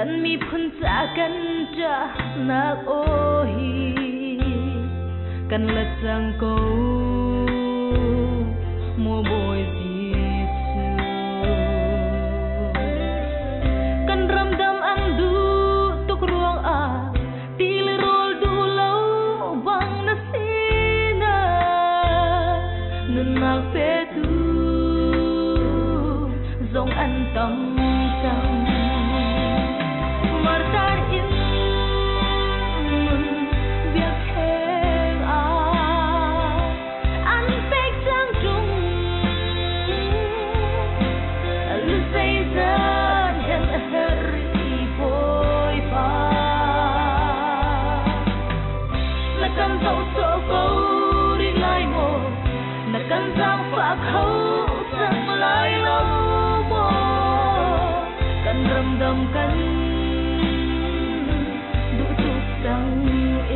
กันมีพ้นจากกันจะนักโอฮีกันละจังกูมัวบอยจีสูกันรำดำอันดูตุกรวงอาตีลโรลดูเล่าวังนะสีนานุนนักเปตูจงอันตำจังกันจังฝากเขาจังลายเราโมกันรำดำกันดูทุกจังเอ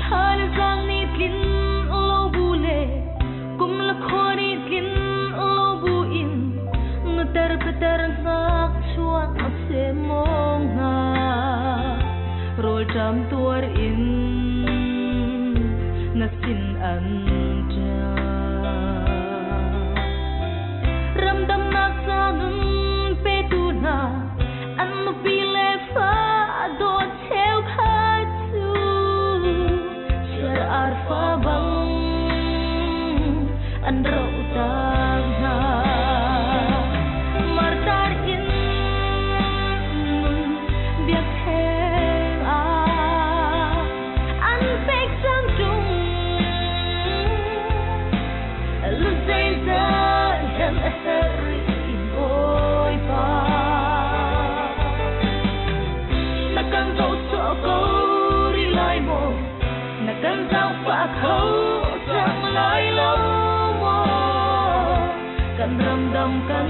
ถ้าในจังนี้กินเราบูเล่กุมละครนี้กินเราบูอินนุเตอร์เปเตอร์นักชวนเสมองหาโรลจำตัวอินนักสินอันจารำดำนักจานุนเปตูนาอันมาปีเลฟ้าโดดเชลพาจูเชื่ออาร์ฟ้าบังอันเราตามหากันจังฝากเขาจังลายเราโมกันรำดำกัน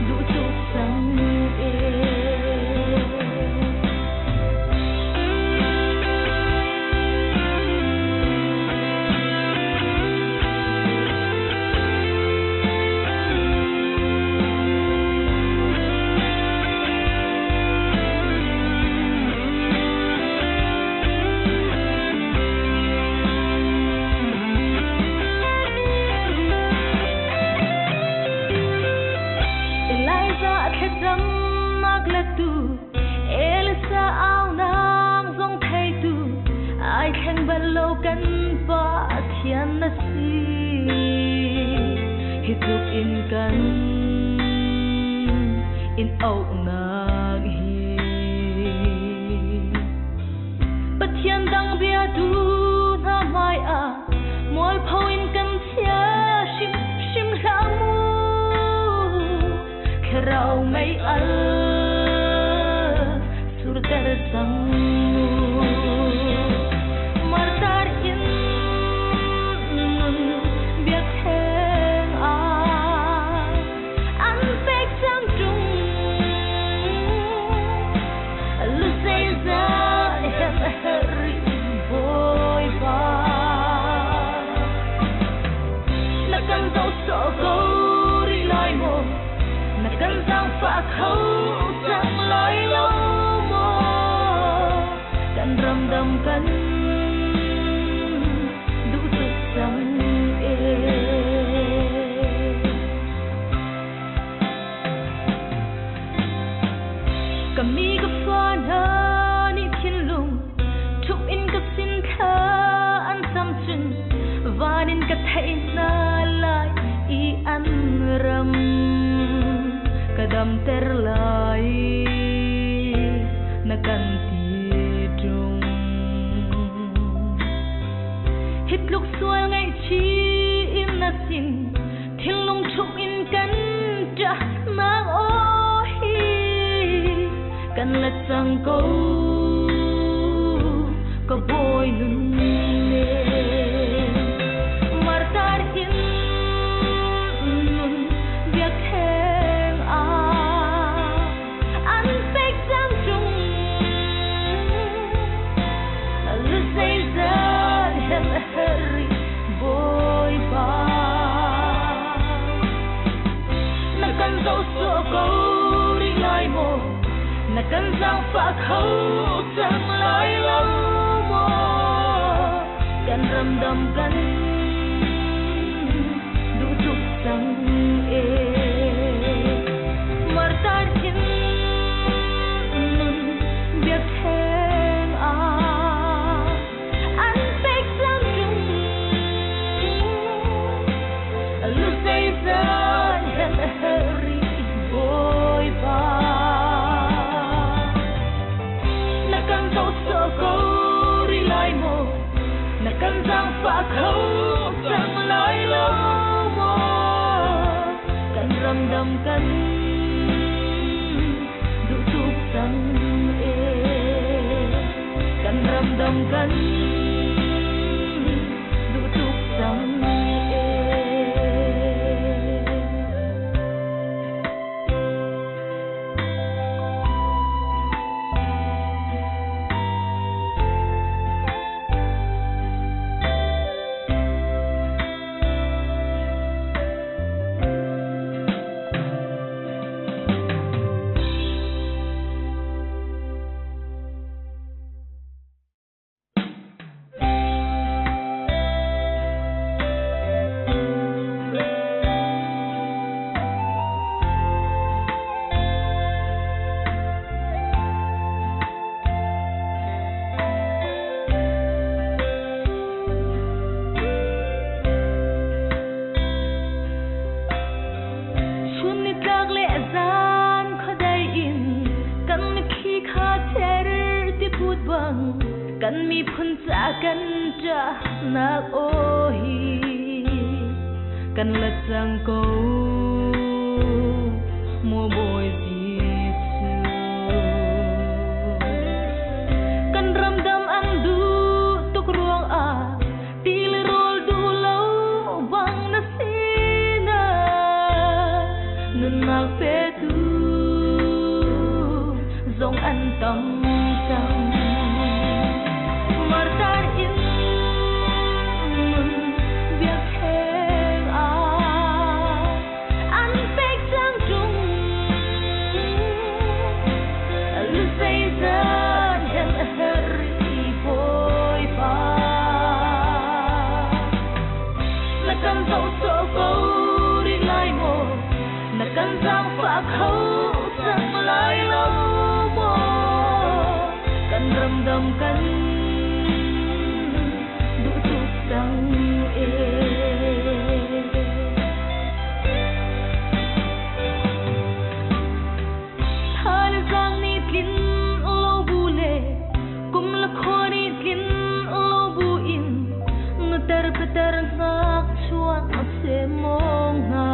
ดูทุกจังเอกันปะเทียนนะสิฮิตุกอินกันอินเอานางฮีปะเทียนดังเบียดูน้าไม่อามวยพอินกันเทียชิมรามูแค่เราไม่สุรเตอร์สังกันจังฝากเขาจังลายเราโมกันรำดำกันดูทุกจังเอก็มีกับฟ้าหน้านี่ทิ้นลุงทุกอินกับสินค้าอันซ้ำจึงวานินกับไทยนาลายอีอันรำkadam terlai nakan tidung hit luk sual ngai chi in nasin thilung thuk in kan ja nang o hi kan la chang ko boy nun ne martar in nun biak boy giang phá khâu chẳng lại lâu mòกันรำดำกันดูทุกสังเอมาตาดินนุนเบียดแทงอันเป็กสังจุงลุใจซาเห็นเฮรีบอยปานักกันโตโซโกริไลโมกันจังฝากเขาจังลอยลมกันรำดำกันดูทุกสังเอกันรำดำกันดูทุกสังเอกันมีพันจากกันจะนักโอฮีกันละจังโกมัวบอยจีซูกันรำดำอันดูตุกรวงอาตีลโรลดูเล่าวังนาซีนานุนนักเปตูทรงอันตำจังกันจังฝากเขาจังลายลมกันรำดำกันดูทุกสังเอถ้าละจังนี่กลิ่นโลบูเล่กุมละคอนี่กลิ่นโลบูอินนุเตอร์เปเตอร์นักชวนเอาเสมองหา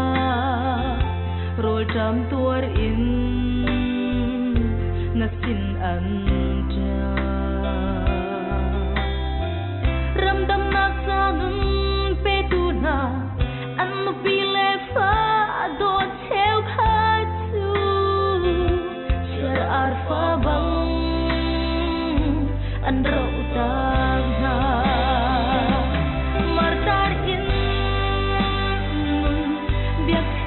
โรลจำตัวอินนักสินอันจารำดำนักสานุนเปตูนาอันมาปีเลฟ้าโดดเชลพาจูเชื่ออาร์ฟ้าบังอันเราตามหามาตาอินเบียดแท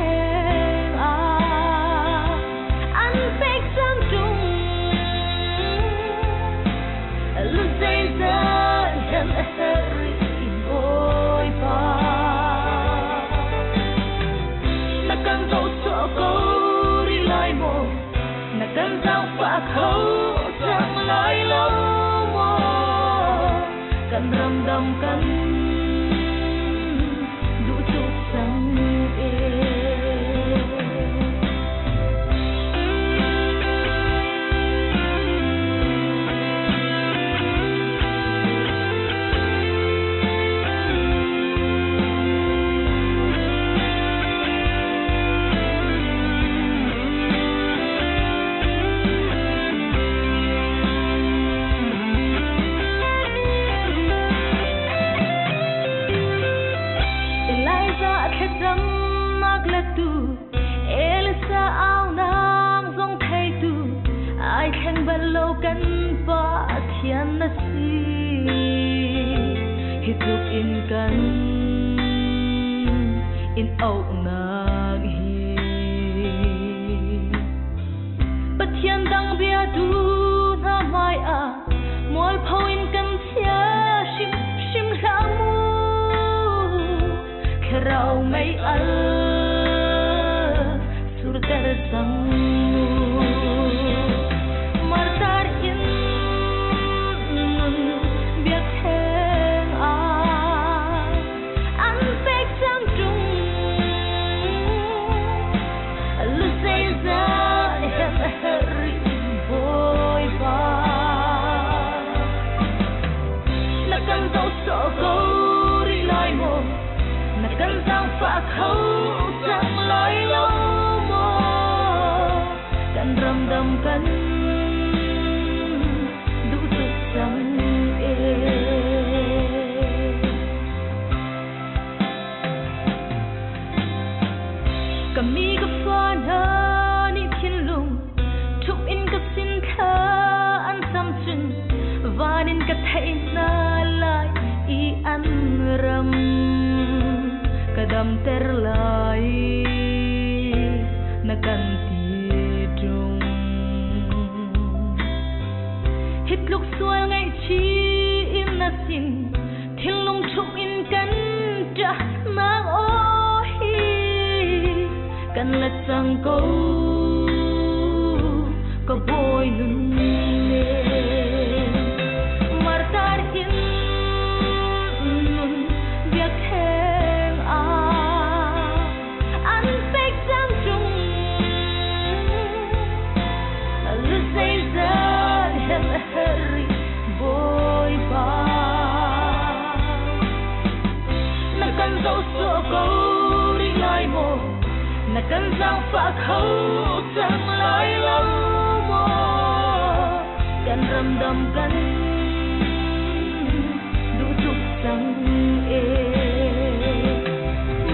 กันจังฝากเขาจังลายลมกันรำดำกันดูทุกสังเอกันปะเทียนนาซีฮิตุกอินกันอินเอานาฮีปะเทียนดังเบียดู rau mấy sur tersang martar in biak heng an pek sang trung lu say za heri boy ba nakan dau so go ri lai mo nakan sang fa khâu sang lai lo mo kan ram dam kan du tu sang kami ka fana ni thiên lung thuk in ka sin kha an sam chun vanin ka thai na lai i an ram kadam ter lai na kan ti trung hit luk sual ngai chi in na sin thiên lung thuk in kan ja na o kan la sang ko boy nun ne martar in nun biak heng an pek sang trung lu say za heri boy ba nakan dau so ko ri lai mo nakan sang fa khâu sang lai lo mo kan ram dam kan du tuk sang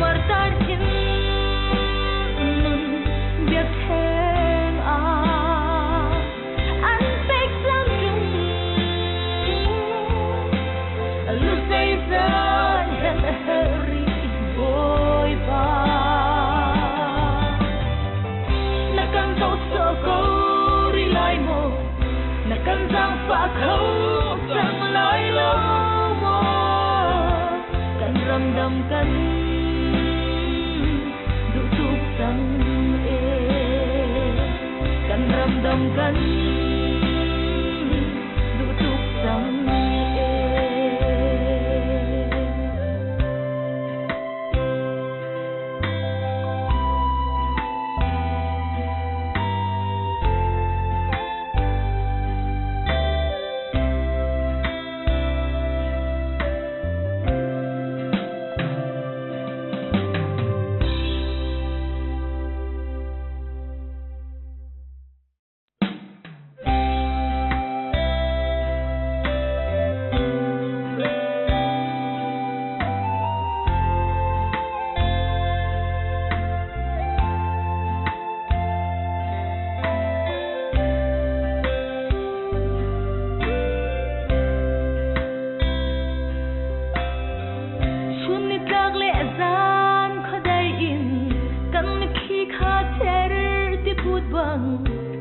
martar in nun biak heng an pek sang trung lu say za heri boy ba nakan sang fa khâu sang lai lo mo kan ram dam kan du tuk sang kan ram dam kan du tuk sang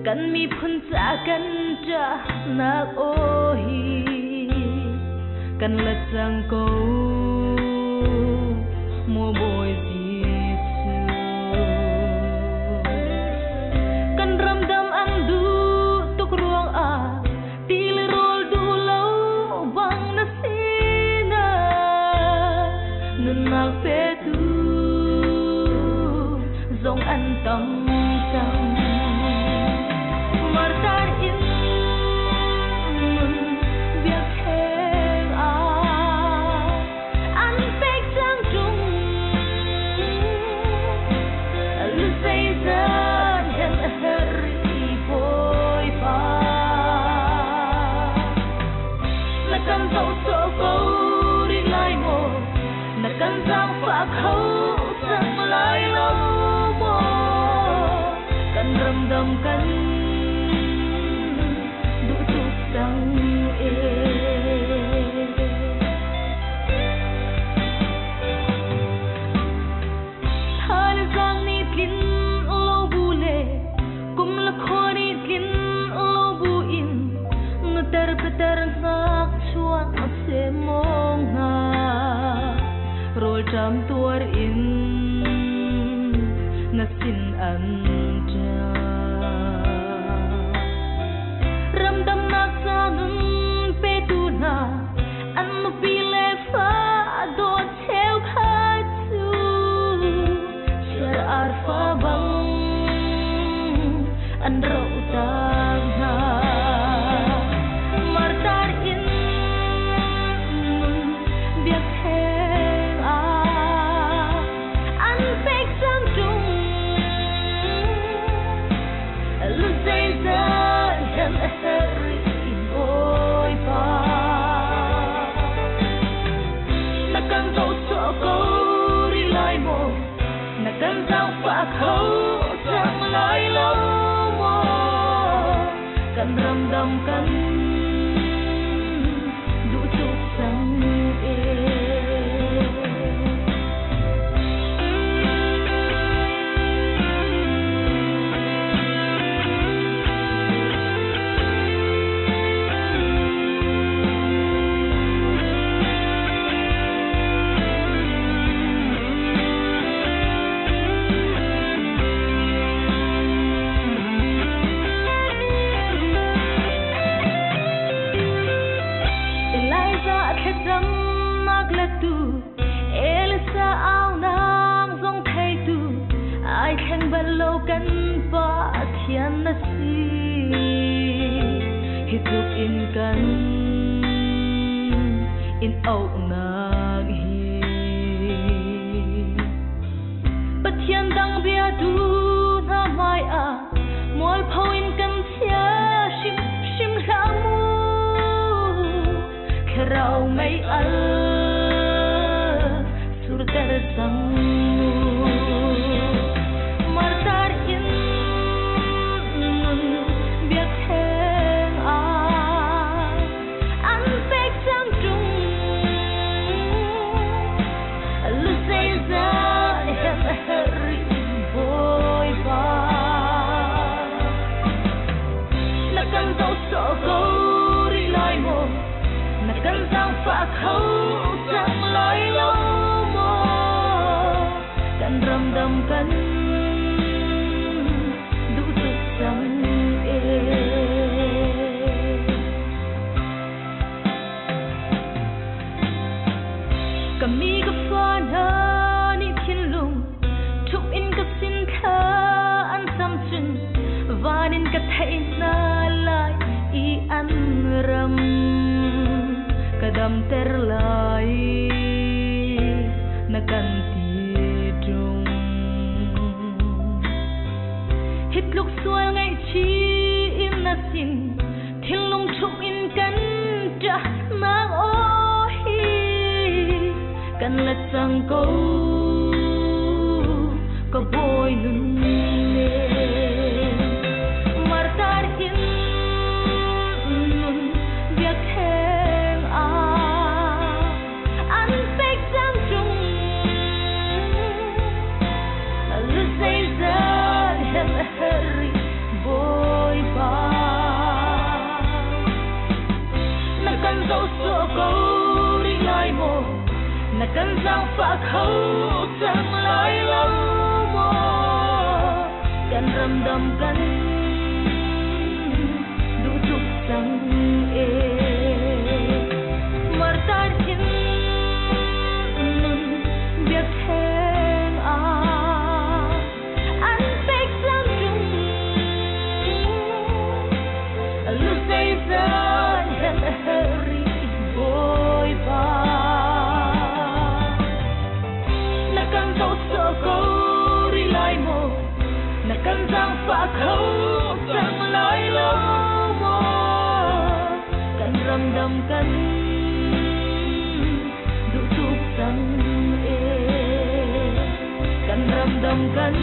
kan mi phun cha kan ja na ohi kan la chang ko mo boy jisu kan ram dam ang du tuk ruang til rol du lo bang na sina nun na pe tu zong an tam sam kan sang fa khâu sang lai lo mo kan ram dam kan du tuk sang thal sang ni tlin lo bu le kum la khori tlin lo bu in nu tar petar sak chuan ase mo nga rol tam tuar in na sin an cha ramdam na sanun pe tu na an mo pile fa do theo kha tu shar ar fa bang an ro ta na martar in biak he a an pek sang chung lu say za hem heri boy pa nakan zo so ko ri lai mo nakan sang fa ko sang lai lo mo kan ram dam kan du chuk sang e kan pa thian na si hituk in kan in au na hi pathian dang bia du na mai a moi phau in kan sia shim shim la mu khrau mai al sur tar sang dam kan du chuk sang e kami ka fa na ni thin lung thuk in ka sin kha an sam chun vanin ka thai na lai I an ram kadam ter lai na kan lúc xuôi ngày chi in na sin thiên lung chúc in căn trả mang ô hi căn là sang câu có bôi nun nè martar in nun việc hẹn à an pek sang chung lu say ra heri boy pa nakan zo so ko ri lai mo nakan sang fa khâu sang lai lo mo kan ram dam kan du chuk sang e martar in nun biak heng a heri boy pa nakan zo so ko ri lai mo nakan sang fa khâu sang lai lo mo kan ram dam kan du chuk sang e kan ram dam kan